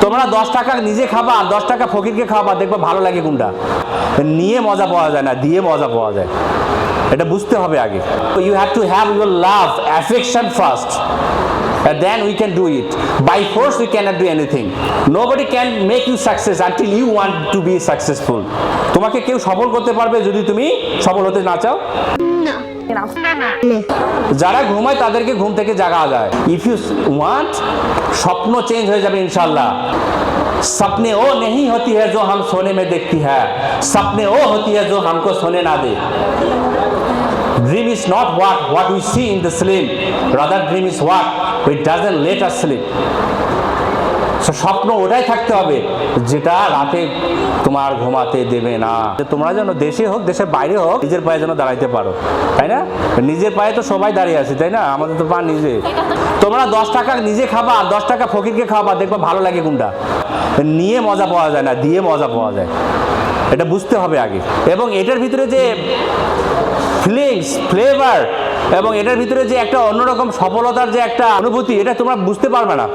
তোমরা 10 টাকা নিজে খাবা আর 10 টাকা ফকিরকে খাওয়াবা, দেখবা ভালো লাগে কোনটা। নিয়ে মজা পাওয়া যায় না, দিয়ে মজা পাওয়া যায়। এটা বুঝতে হবে আগে। You have to have your love, affection first, and then we can do it. By force we cannot do anything. Nobody can make you success until you want to be successful. তোমাকে কেউ সফল করতে পারবে যদি তুমি সফল হতে না চাও? যারা ঘুমায় তাদেরকে ঘুম থেকে জাগা যায়। ইফ ইউ ওয়ান্ট, স্বপ্ন চেঞ্জ হয়ে যাবে ইনশাল্লাহ। सपने वो नहीं होती है जो हम सोने में देखती है, सपने वो होती है जो हमको सोने ना दे। Dream is not what we see in the sleep, rather dream is what it doesn't let us sleep. স্বপ্ন ওটাই থাকতে হবে যেটা রাতে তোমার ঘুমাতে দেবে না। তোমরা যেন দেশে হোক দেশের বাইরে হোক নিজের পায়ে যেন দাঁড়াইতে পারো, তাই না? নিজের পায়ে তো সবাই দাঁড়িয়ে আছে, তাই না? আমাদের তো পা নিজে। তোমরা 10 টাকা নিজে খাবা আর 10 টাকা ফকিরকে খাওয়াবা, দেখবা ভালো লাগে কোনটা। নিয়ে মজা পাওয়া যায় না, দিয়ে মজা পাওয়া যায়। এটা বুঝতে হবে আগে। এবং এটার ভিতরে যে ফিলিংস, ফ্লেভার এবং এটার ভিতরে যে একটা অন্যরকম সফলতার যে একটা অনুভূতি, এটা তোমরা বুঝতে পারবে না।